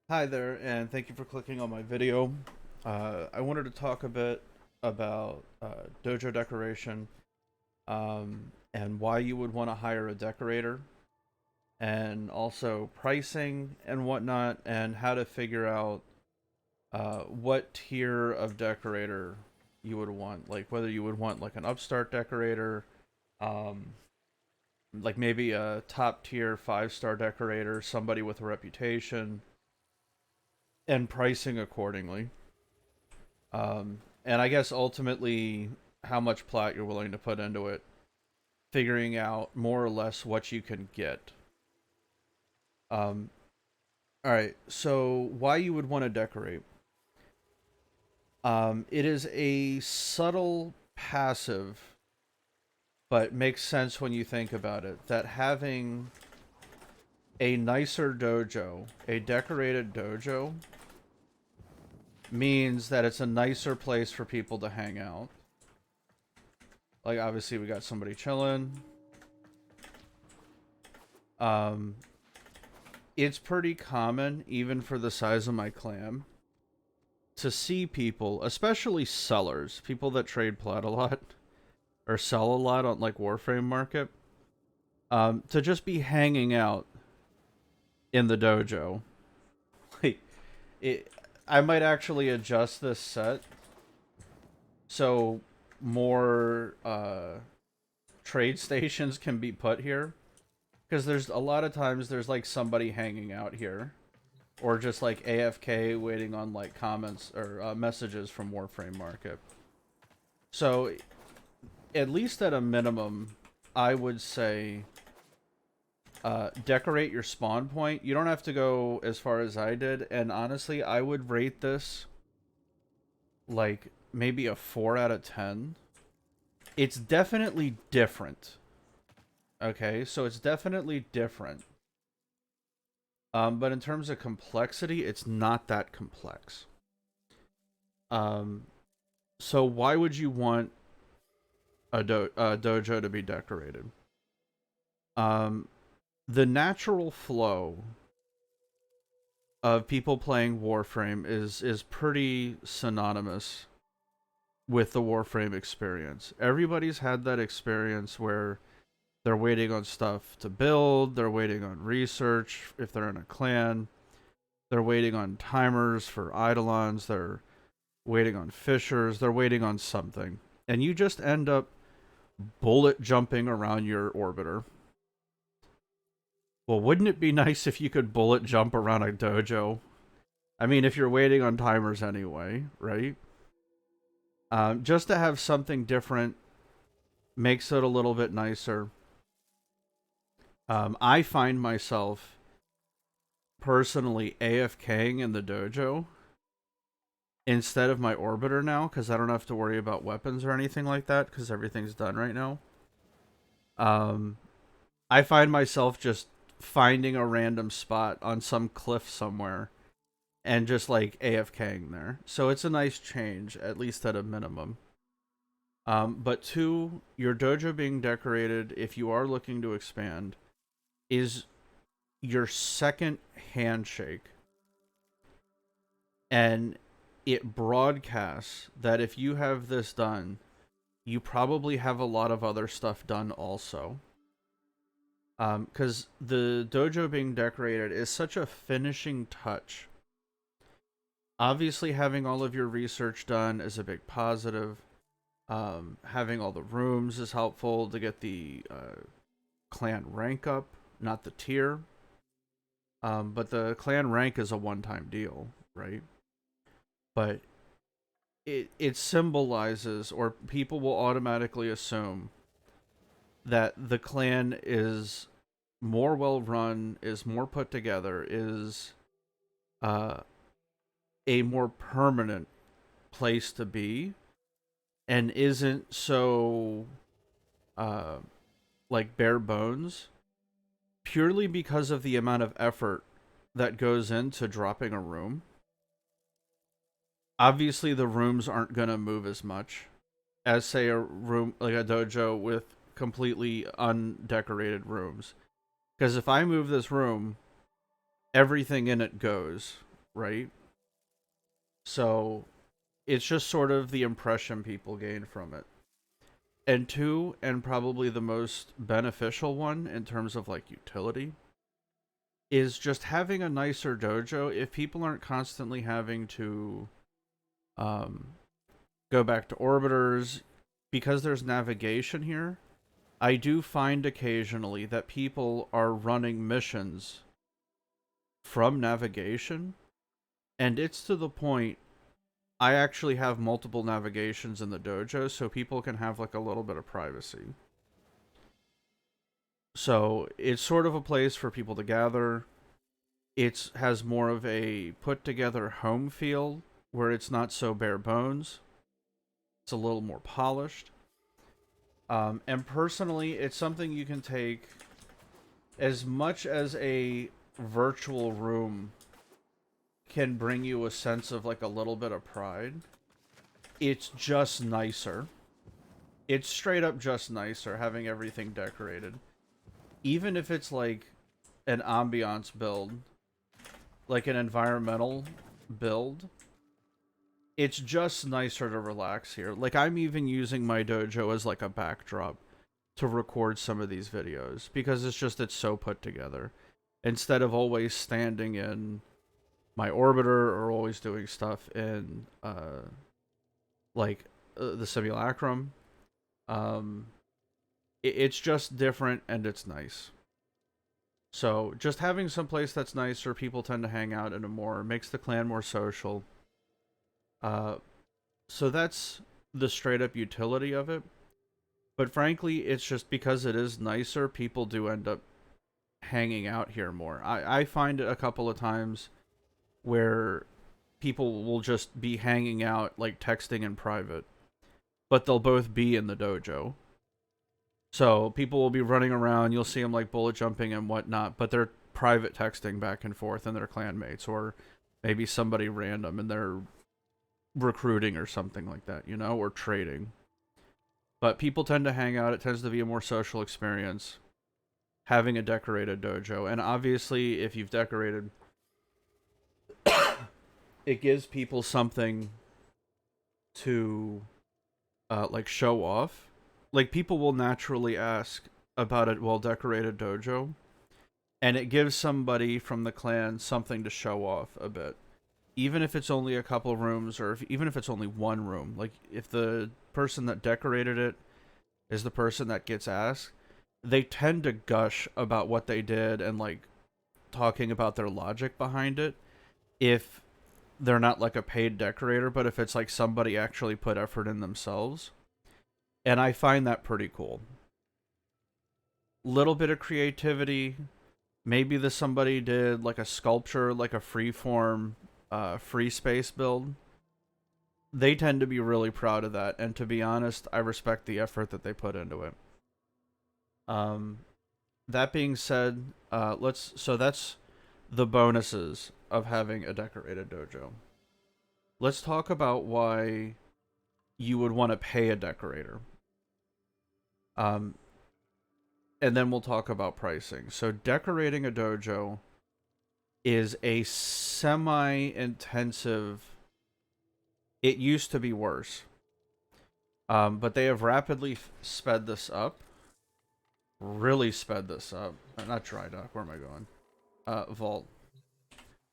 Hi there, and thank you for clicking on my video. I wanted to talk a bit about dojo decoration and why you would want to hire a decorator, and also pricing and whatnot, and how to figure out what tier of decorator you would want. Like whether you would want like an upstart decorator, um, like maybe a top tier 5-star decorator, somebody with a reputation, and pricing accordingly. And I guess ultimately how much plot you're willing to put into it, figuring out more or less what you can get. Um, all right, so why you would want to decorate? It is a subtle passive, but makes sense when you think about it. That having a nicer dojo, a decorated dojo, means that it's a nicer place for people to hang out. Like obviously we got somebody chilling. Um, it's pretty common, even for the size of my clan, to see people, especially sellers, people that trade plat a lot or sell a lot on like Warframe Market, to just be hanging out in the dojo. Like, it, I might actually adjust this set so more trade stations can be put here, because there's a lot of times there's like somebody hanging out here or just like AFK waiting on like comments or messages from Warframe Market. So at least at a minimum, I would say decorate your spawn point. You don't have to go as far as I did, and honestly, I would rate this like maybe a 4 out of 10. It's definitely different. Okay, so it's definitely different. But in terms of complexity, it's not that complex. Um, so why would you want a dojo to be decorated? Um, the natural flow of people playing Warframe is pretty synonymous with the Warframe experience. Everybody's had that experience where they're waiting on stuff to build, they're waiting on research if they're in a clan, they're waiting on timers for eidolons, they're waiting on fishers, they're waiting on something. And you just end up bullet jumping around your orbiter. Well, wouldn't it be nice if you could bullet jump around a dojo? I mean, if you're waiting on timers anyway, right? Just to have something different makes it a little bit nicer. I find myself personally AFKing in the dojo instead of my orbiter now because I don't have to worry about weapons or anything like that because everything's done right now. Um, I find myself just finding a random spot on some cliff somewhere and just like AFKing there. So it's a nice change, at least at a minimum. But two, your dojo being decorated, if you are looking to expand, is your second handshake. And it broadcasts that if you have this done, you probably have a lot of other stuff done also. Because the dojo being decorated is such a finishing touch. Obviously, having all of your research done is a big positive. Having all the rooms is helpful to get the clan rank up, not the tier. But the clan rank is a one-time deal, right? But it symbolizes, or people will automatically assume that the clan is more well run, is more put together, is uh, a more permanent place to be, and isn't so uh, like bare bones, purely because of the amount of effort that goes into dropping a room. Obviously, the rooms aren't going to move as much as, say, a room like a dojo with completely undecorated rooms. Because if I move this room, everything in it goes. right? So it's just sort of the impression people gain from it. And two, and probably the most beneficial one in terms of like utility, is just having a nicer dojo. If people aren't constantly having to um, go back to orbiters, because there's navigation here, I do find occasionally that people are running missions from navigation, and it's to the point I actually have multiple navigations in the dojo so people can have like a little bit of privacy. So it's sort of a place for people to gather. It has more of a put together home feel where it's not so bare bones. It's a little more polished. And personally, it's something you can take as much as a virtual room can bring you a sense of like a little bit of pride. It's just nicer. It's straight up just nicer having everything decorated. Even if it's like an ambiance build, like an environmental build, it's just nicer to relax here. Like, I'm even using my dojo as like a backdrop to record some of these videos because it's so put together. Instead of always standing in my orbiter or always doing stuff in the simulacrum, um, it's just different and it's nice. So just having some place that's nicer, people tend to hang out in a more, makes the clan more social. Uh, so that's the straight up utility of it. But frankly, it's just because it is nicer, people do end up hanging out here more. I find it a couple of times where people will just be hanging out, like texting in private, but they'll both be in the dojo. So people will be running around, you'll see them like bullet jumping and whatnot, but they're private texting back and forth and their clanmates, or maybe somebody random and they're recruiting or something like that, you know, or trading. But people tend to hang out. It tends to be a more social experience having a decorated dojo. And obviously, if you've decorated, it gives people something to like show off. Like, people will naturally ask about a well decorated dojo, and it gives somebody from the clan something to show off a bit. Even if it's only a couple rooms, or even if it's only one room. Like, if the person that decorated it is the person that gets asked, they tend to gush about what they did and like talking about their logic behind it. If they're not like a paid decorator, but if it's like somebody actually put effort in themselves. And I find that pretty cool. Little bit of creativity. Maybe the somebody did like a sculpture, like a freeform, free space build. They tend to be really proud of that, and to be honest, I respect the effort that they put into it. Um, that being said, so that's the bonuses of having a decorated dojo. Let's talk about why you would want to pay a decorator. Um, and then we'll talk about pricing. So decorating a dojo is a semi-intensive. It used to be worse, but they have rapidly sped this up. Really sped this up. Not dry dock. Where am I going? Vault.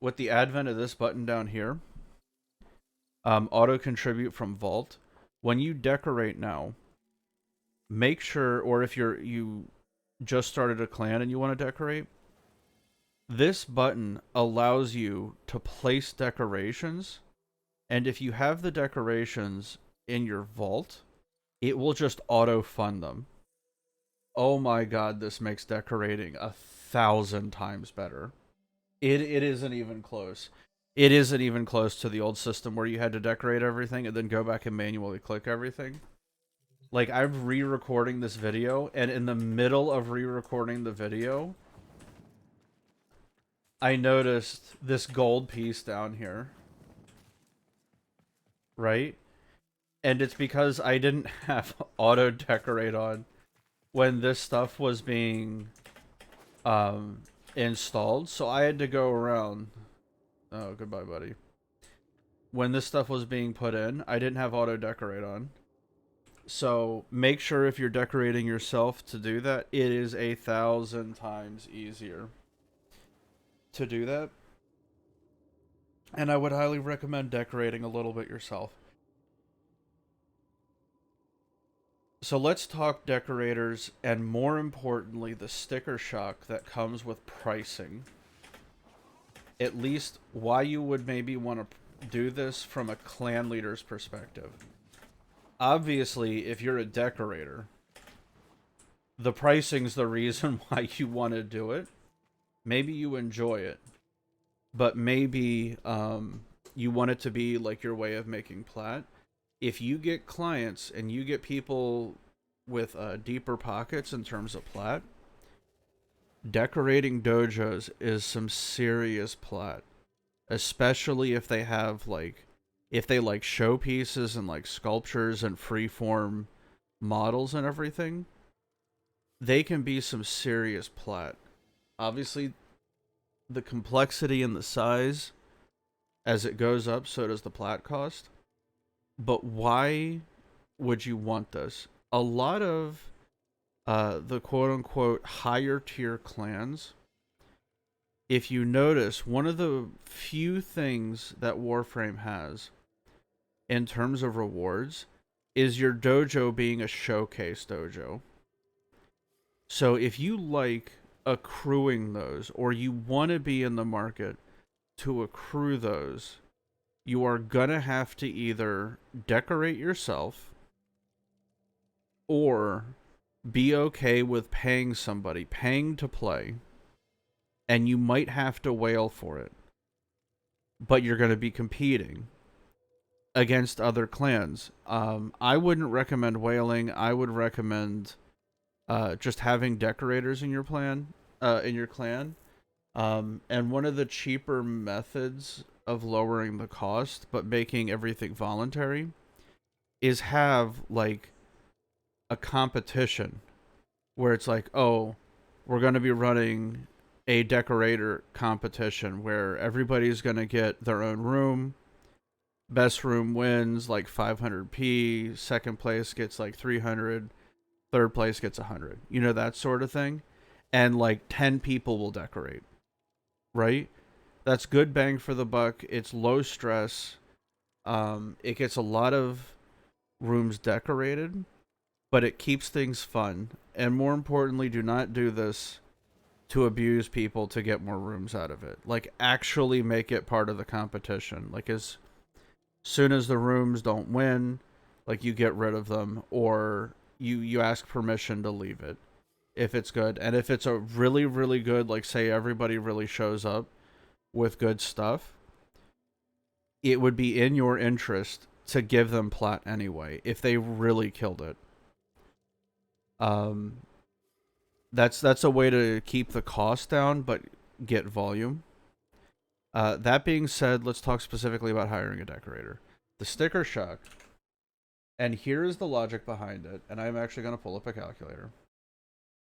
With the advent of this button down here, auto contribute from vault. When you decorate now, make sure, or if you just started a clan and you want to decorate, this button allows you to place decorations, and if you have the decorations in your vault, it will just auto fund them. Oh my god, this makes decorating 1,000 times better. It isn't even close. It isn't even close to the old system where you had to decorate everything and then go back and manually click everything. Like, I'm re-recording this video, and in the middle of re-recording the video, I noticed this gold piece down here. Right? And it's because I didn't have auto decorate on when this stuff was being installed, so I had to go around Oh, goodbye, buddy. When this stuff was being put in, I didn't have auto decorate on. So make sure if you're decorating yourself to do that, it is 1,000 times easier to do that. And I would highly recommend decorating a little bit yourself. So let's talk decorators and more importantly, the sticker shock that comes with pricing. At least why you would maybe want to do this from a clan leader's perspective. Obviously, if you're a decorator, the pricing's the reason why you want to do it. Maybe you enjoy it, but maybe you want it to be like your way of making plat. If you get clients and you get people with deeper pockets in terms of plat, decorating dojos is some serious plat, especially if they have like if they like showpieces and like sculptures and freeform models and everything. They can be some serious plat. Obviously, the complexity and the size as it goes up, so does the plat cost. But why would you want this? A lot of the quote unquote higher tier clans, if you notice, one of the few things that Warframe has in terms of rewards is your dojo being a showcase dojo. So if you like accruing those, or you want to be in the market to accrue those, you are gonna have to either decorate yourself or be okay with paying somebody, paying to play, and you might have to whale for it. But you're gonna be competing against other clans. I wouldn't recommend whaling. I would recommend just having decorators in your in your clan. And one of the cheaper methods of lowering the cost, but making everything voluntary, is have like a competition where it's like, oh, we're going to be running a decorator competition where everybody's going to get their own room. Best room wins like 500p. Second place gets like 300. Third place gets 100. You know, that sort of thing. And like 10 people will decorate, right? That's good bang for the buck. It's low stress. It gets a lot of rooms decorated, but it keeps things fun. And more importantly, do not do this to abuse people to get more rooms out of it. Like, actually make it part of the competition. Like, as soon as the rooms don't win, like, you get rid of them, or you ask permission to leave it if it's good. And if it's a really, really good, like, say everybody really shows up with good stuff, it would be in your interest to give them plat anyway if they really killed it. Um, that's a way to keep the cost down but get volume. That being said, let's talk specifically about hiring a decorator. The sticker shock, and here is the logic behind it. And I'm actually going to pull up a calculator.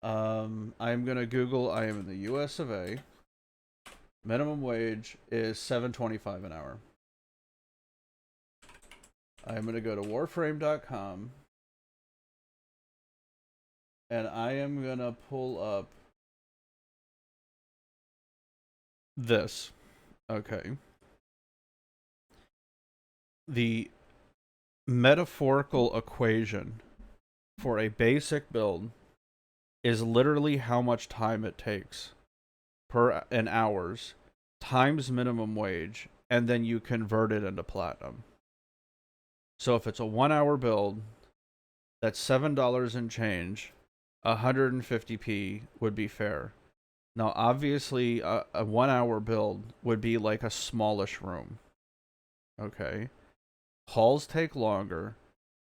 I'm going to Google. I am in the U.S. of A. Minimum wage is $7.25 an hour. I'm going to go to warframe.com and I am going to pull up this. Okay. The metaphorical equation for a basic build is literally how much time it takes per in hours times minimum wage, and then you convert it into platinum. So if it's a 1 hour build, that's $7 and change. 150p would be fair. Now, obviously, a 1 hour build would be like a smallish room. Okay. Halls take longer.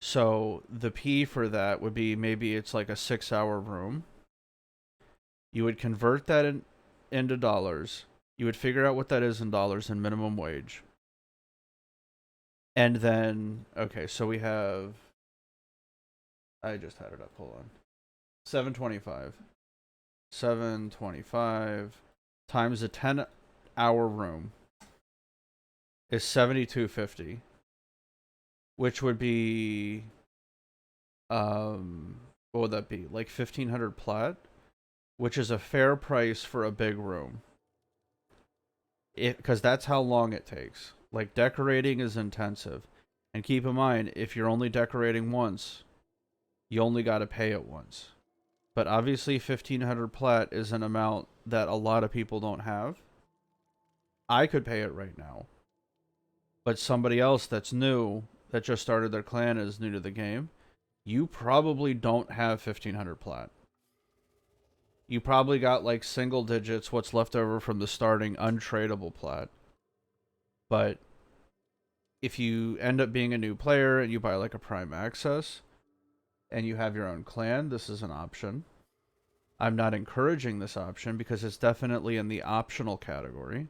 So the P for that would be maybe it's like a 6 hour room. You would convert that into dollars. You would figure out what that is in dollars and minimum wage. And then, okay, so we have, I just had it up, hold on. 725. 725 times a 10-hour room. is 7250, which would be what would that be? Like 1500 plat, which is a fair price for a big room. Because that's how long it takes. Like decorating is intensive. And keep in mind, if you're only decorating once, you only got to pay it once. But obviously 1500 plat is an amount that a lot of people don't have. I could pay it right now. But somebody else that's new, that just started their clan, is new to the game, you probably don't have 1500 plat. You probably got like single digits, what's left over from the starting untradeable plat. But if you end up being a new player and you buy like a prime access and you have your own clan, this is an option. I'm not encouraging this option because it's definitely in the optional category,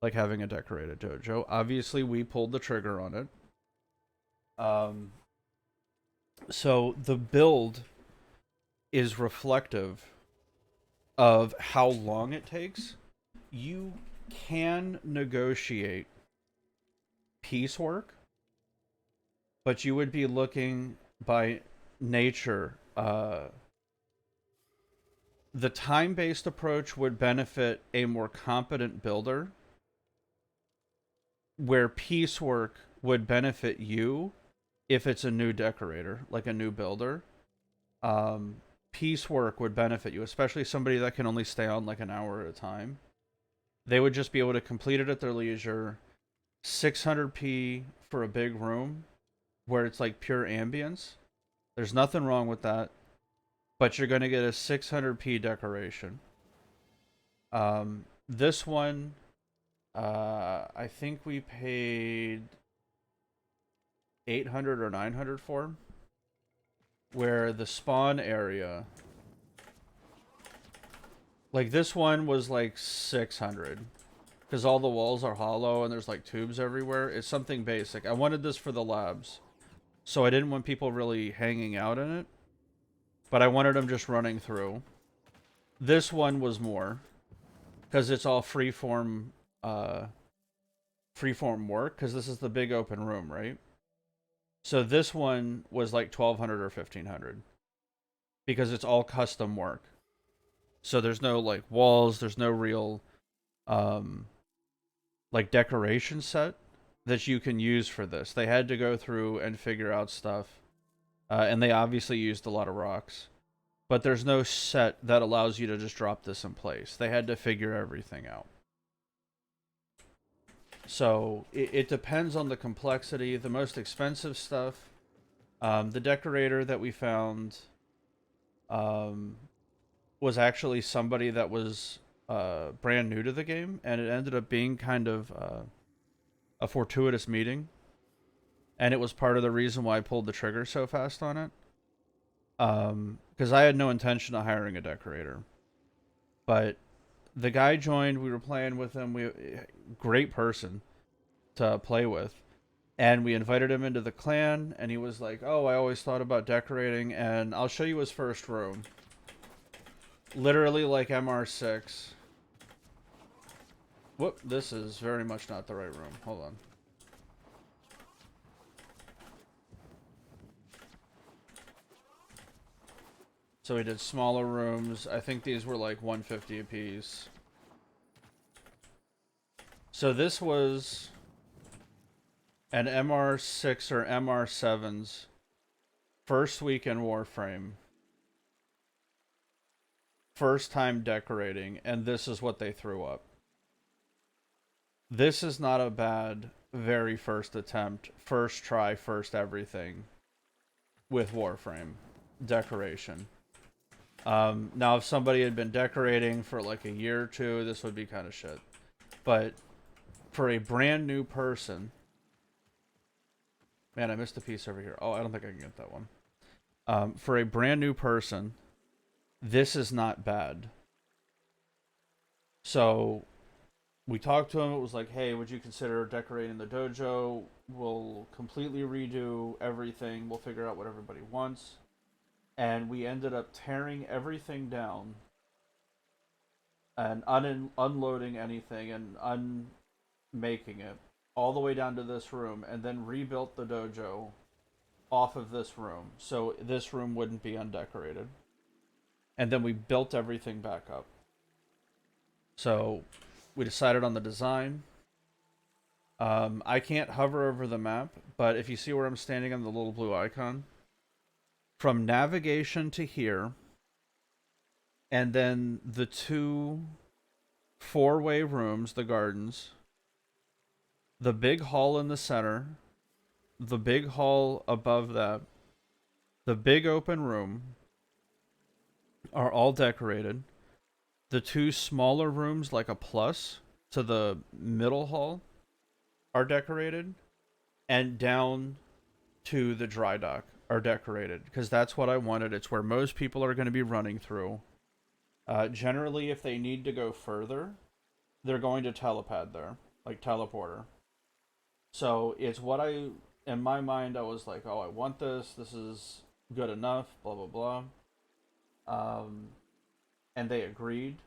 like having a decorated dojo. Obviously, we pulled the trigger on it. Um, so the build is reflective of how long it takes. You can negotiate piecework, but you would be looking by nature. The time based approach would benefit a more competent builder, where piecework would benefit you if it's a new decorator, like a new builder. Um, Piecework would benefit you, especially somebody that can only stay on like an hour at a time. They would just be able to complete it at their leisure. 600p for a big room where it's like pure ambience. There's nothing wrong with that, but you're going to get a 600p decoration. This one, I think we paid 800 or 900 for, where the spawn area, like this one was like 600 because all the walls are hollow and there's like tubes everywhere. It's something basic. I wanted this for the labs, so I didn't want people really hanging out in it, but I wanted them just running through. This one was more because it's all freeform work, because this is the big open room, right? So this one was like 1200 or 1500 because it's all custom work. So there's no like walls, there's no real um like decoration set that you can use for this. They had to go through and figure out stuff. And they obviously used a lot of rocks. But there's no set that allows you to just drop this in place. They had to figure everything out. So it depends on the complexity. The most expensive stuff, the decorator that we found um, was actually somebody that was brand new to the game, and it ended up being kind of a fortuitous meeting, and it was part of the reason why I pulled the trigger so fast on it. Because I had no intention of hiring a decorator, but the guy joined. We were playing with him. Great person to play with, and we invited him into the clan. And he was like, "Oh, I always thought about decorating, and I'll show you his first room. Literally like MR6. Whoop! This is very much not the right room. Hold on." So we did smaller rooms. I think these were like 150 a piece. So this was an MR6 or MR7's first week in Warframe. First time decorating, and this is what they threw up. This is not a bad very first attempt, first try, first everything with Warframe decoration. Now, if somebody had been decorating for like a year or two, this would be kind of shit. But for a brand new person, man, I missed a piece over here. Oh, I don't think I can get that one. For a brand new person, this is not bad. So we talked to him. It was like, hey, would you consider decorating the dojo? We'll completely redo everything. We'll figure out what everybody wants. And we ended up tearing everything down and unloading anything and unmaking it. all the way down to this room and then rebuilt the dojo off of this room. So this room wouldn't be undecorated. And then we built everything back up. So we decided on the design. I can't hover over the map, but if you see where I'm standing on the little blue icon, from navigation to here, and then the two four-way rooms, the gardens, the big hall in the center, the big hall above that, the big open room are all decorated. The two smaller rooms, like a plus, to the middle hall are decorated. And down to the dry dock are decorated. Because that's what I wanted. It's where most people are going to be running through. Generally, if they need to go further, they're going to telepad there. Like teleporter. So it's what in my mind, I was like, oh, I want this. This is good enough. Blah, blah, blah. And they agreed.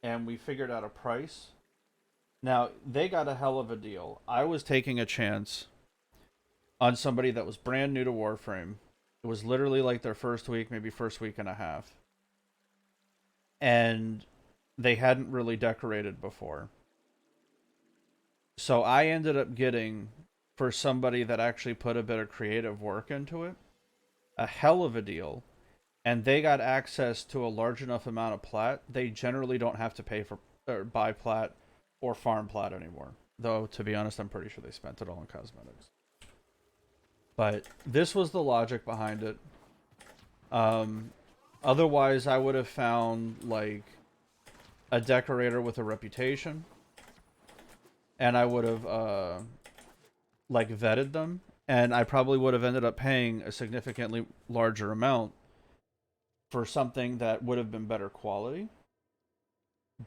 And we figured out a price. Now, they got a hell of a deal. I was taking a chance on somebody that was brand new to Warframe. It was literally like their first week, maybe first week and a half. And they hadn't really decorated before. So I ended up getting, for somebody that actually put a bit of creative work into it, a hell of a deal. And they got access to a large enough amount of plat. They generally don't have to pay for or buy plat or farm plat anymore. Though, to be honest, I'm pretty sure they spent it all on cosmetics. But this was the logic behind it. Otherwise, I would have found, like, a decorator with a reputation. And I would have, like, vetted them. And I probably would have ended up paying a significantly larger amount for something that would have been better quality.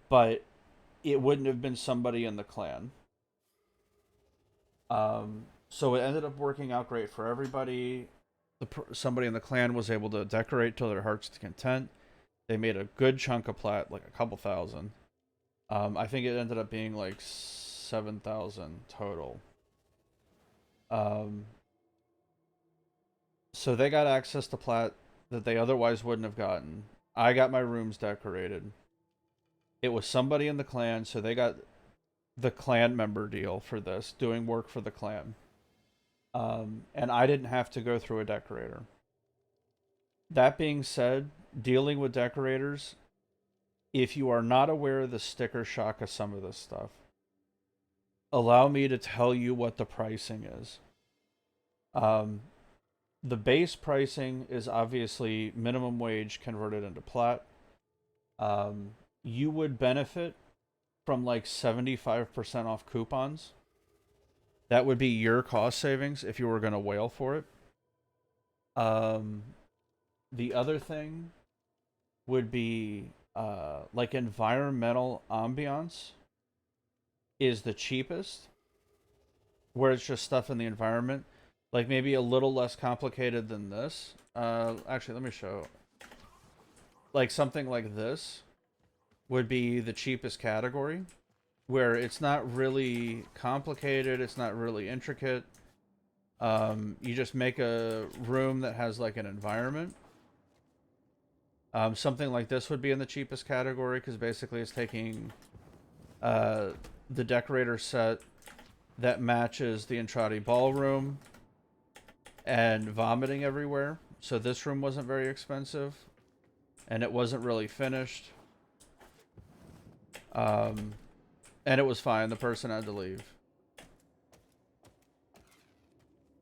But it wouldn't have been somebody in the clan. So it ended up working out great for everybody. Somebody in the clan was able to decorate to their heart's content. They made a good chunk of plat, like a couple thousand. I think it ended up being like 7,000 total. So they got access to plat that they otherwise wouldn't have gotten. I got my rooms decorated. It was somebody in the clan, so they got the clan member deal for this, doing work for the clan. And I didn't have to go through a decorator. That being said, dealing with decorators, if you are not aware of the sticker shock of some of this stuff, allow me to tell you what the pricing is. The base pricing is obviously minimum wage converted into plat. You would benefit from like 75% off coupons. That would be your cost savings if you were going to whale for it. The other thing would be like environmental ambiance is the cheapest, where it's just stuff in the environment. Like maybe a little less complicated than this. Actually, let me show. Like something like this would be the cheapest category, where it's not really complicated, it's not really intricate. You just make a room that has like an environment. Something like this would be in the cheapest category because basically it's taking the decorator set that matches the Entrati ballroom and vomiting everywhere. So this room wasn't very expensive and it wasn't really finished. And it was fine. The person had to leave.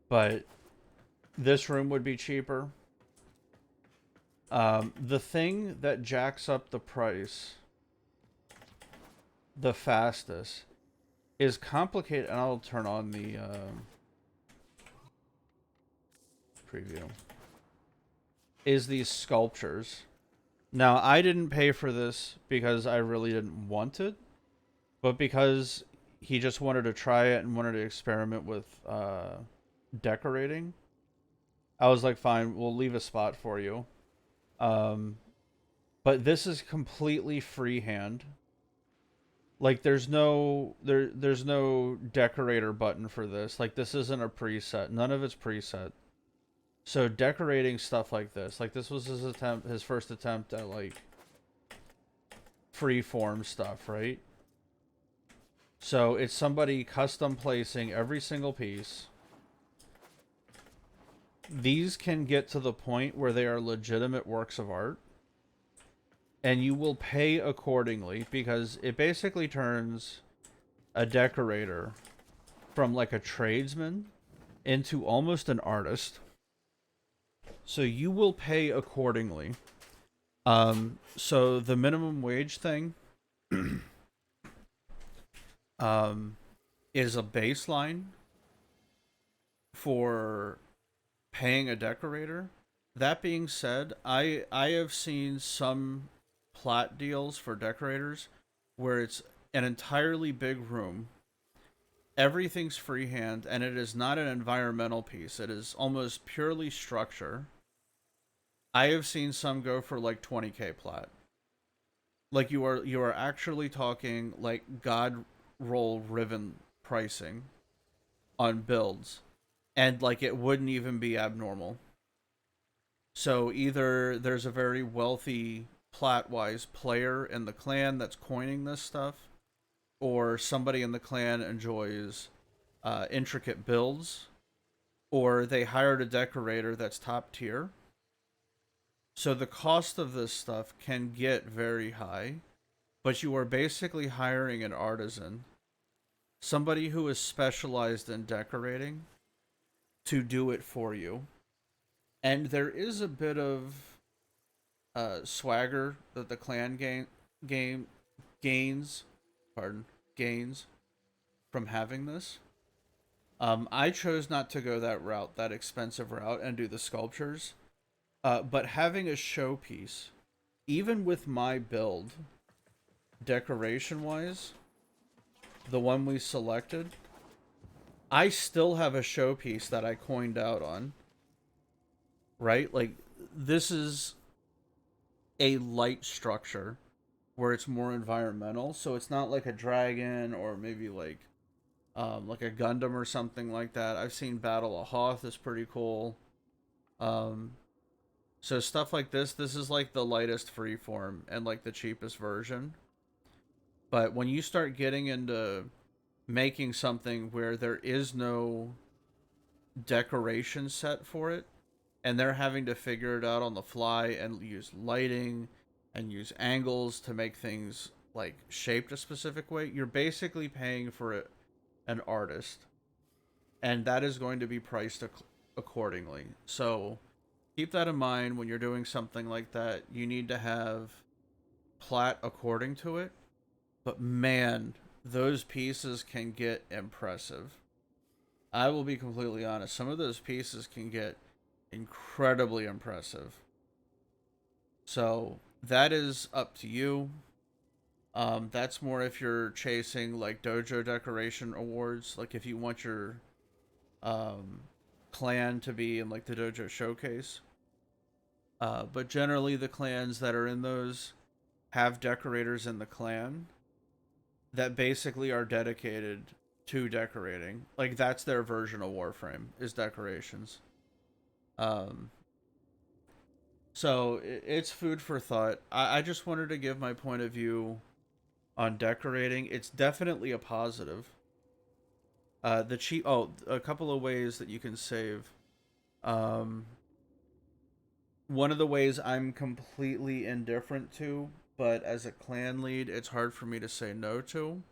But this room would be cheaper. The thing that jacks up the price the fastest is complicated, and I'll turn on the preview, is these sculptures. Now, I didn't pay for this because I really didn't want it, but because he just wanted to try it and wanted to experiment with decorating, I was like, fine, we'll leave a spot for you. But this is completely freehand. Like there's no decorator button for this. Like this isn't a preset. None of it's preset. So decorating stuff like this was his first attempt at like free form stuff, right? So it's somebody custom placing every single piece. These can get to the point where they are legitimate works of art, and you will pay accordingly because it basically turns a decorator from like a tradesman into almost an artist. So you will pay accordingly. So the minimum wage thing um, is a baseline for paying a decorator. That being said, I have seen some plot deals for decorators where it's an entirely big room. Everything's freehand, and it is not an environmental piece. It is almost purely structure. I have seen some go for like 20K plat. Like you are actually talking like god roll riven pricing on builds, and like it wouldn't even be abnormal. So either there's a very wealthy plat wise player in the clan that's coining this stuff, or somebody in the clan enjoys intricate builds, or they hired a decorator that's top tier. So the cost of this stuff can get very high, but you are basically hiring an artisan, somebody who is specialized in decorating, to do it for you. And there is a bit of swagger that the clan game gains, pardon, gains from having this. I chose not to go that route, that expensive route, and do the sculptures. But having a showpiece, even with my build, decoration wise, the one we selected, I still have a showpiece that I coined out on. Right? Like, this is a light structure where it's more environmental, so it's not like a dragon or maybe like a Gundam or something like that. I've seen Battle of Hoth is pretty cool. Um, so stuff like this is like the lightest freeform and like the cheapest version. But when you start getting into making something where there is no decoration set for it, and they're having to figure it out on the fly and use lighting and use angles to make things like shaped a specific way, you're basically paying for an artist, and that is going to be priced accordingly. So keep that in mind when you're doing something like that. You need to have plat according to it. But man, those pieces can get impressive. I will be completely honest. Some of those pieces can get incredibly impressive. So that is up to you. That's more if you're chasing like dojo decoration awards. Like if you want your um, clan to be in like the dojo showcase. But generally, the clans that are in those have decorators in the clan that basically are dedicated to decorating. Like that's their version of Warframe is decorations. Um, so it's food for thought. I just wanted to give my point of view on decorating. It's definitely a positive. The cheap. Oh, a couple of ways that you can save. Um, One of the ways I'm completely indifferent to, but as a clan lead, it's hard for me to say no to,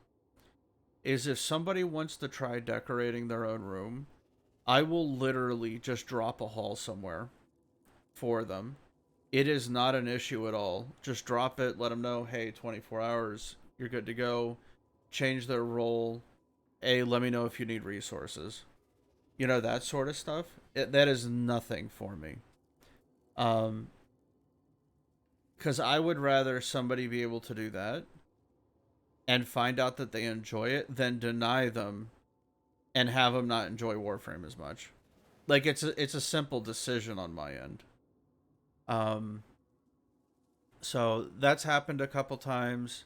is if somebody wants to try decorating their own room, I will literally just drop a hall somewhere for them. It is not an issue at all. Just drop it, let them know, hey, 24 hours, you're good to go. Change their role. Hey, let me know if you need resources. You know, that sort of stuff. That is nothing for me. Um, because I would rather somebody be able to do that and find out that they enjoy it than deny them and have them not enjoy Warframe as much. Like it's a simple decision on my end. Um, so that's happened a couple times.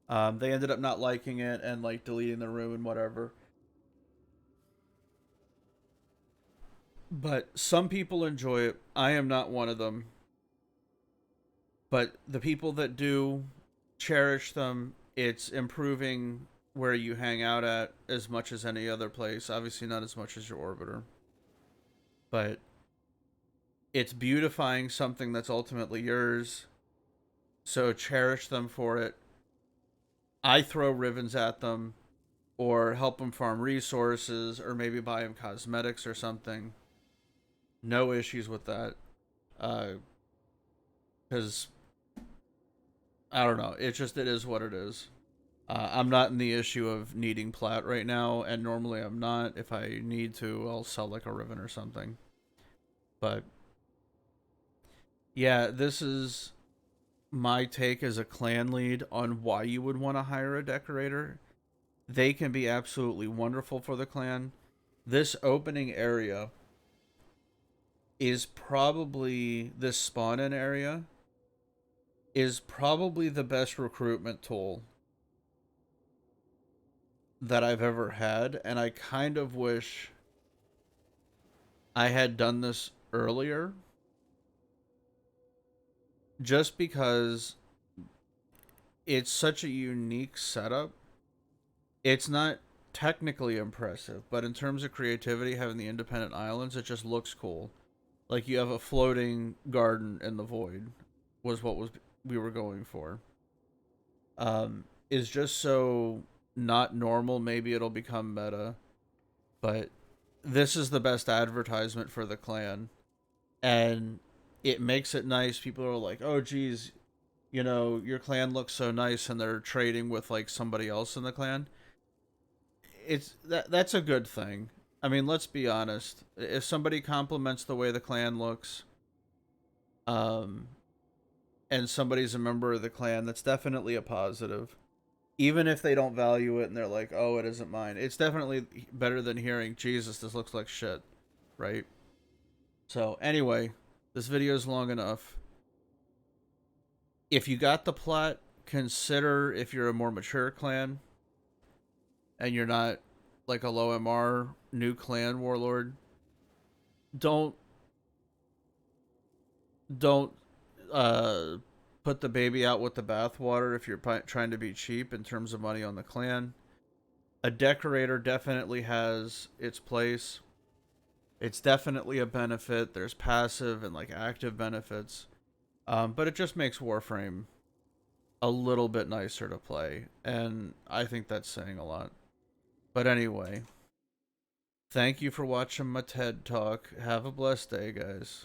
They ended up not liking it and like deleting the room and whatever. But some people enjoy it. I am not one of them. But the people that do cherish them, it's improving where you hang out at as much as any other place. Obviously, not as much as your orbiter, but it's beautifying something that's ultimately yours. So cherish them for it. I throw ribbons at them or help them farm resources or maybe buy them cosmetics or something. No issues with that. Because I don't know. It is what it is. I'm not in the issue of needing plat right now, and normally I'm not. If I need to, I'll sell like a ribbon or something. But yeah, this is my take as a clan lead on why you would want to hire a decorator. They can be absolutely wonderful for the clan. This opening area is probably this spawn in area is probably the best recruitment tool that I've ever had, and I kind of wish I had done this earlier just because it's such a unique setup. It's not technically impressive, but in terms of creativity, having the independent islands, it just looks cool. Like you have a floating garden in the void was what was we were going for. Is just so not normal. Maybe it'll become meta, but this is the best advertisement for the clan, and it makes it nice. People are like, "Oh, geez, your clan looks so nice," and they're trading with like somebody else in the clan. That's a good thing. I mean, let's be honest. If somebody compliments the way the clan looks, um, and somebody's a member of the clan, that's definitely a positive. Even if they don't value it and they're like, "Oh, it isn't mine," it's definitely better than hearing, "Jesus, this looks like shit," right? So anyway, this video is long enough. If you got the plot, consider if you're a more mature clan and you're not like a low MR new clan warlord, don't don't uh put the baby out with the bathwater if you're trying to be cheap in terms of money on the clan. A decorator definitely has its place. It's definitely a benefit. There's passive and like active benefits. But it just makes Warframe a little bit nicer to play. And I think that's saying a lot. But anyway, thank you for watching my TED Talk. Have a blessed day, guys.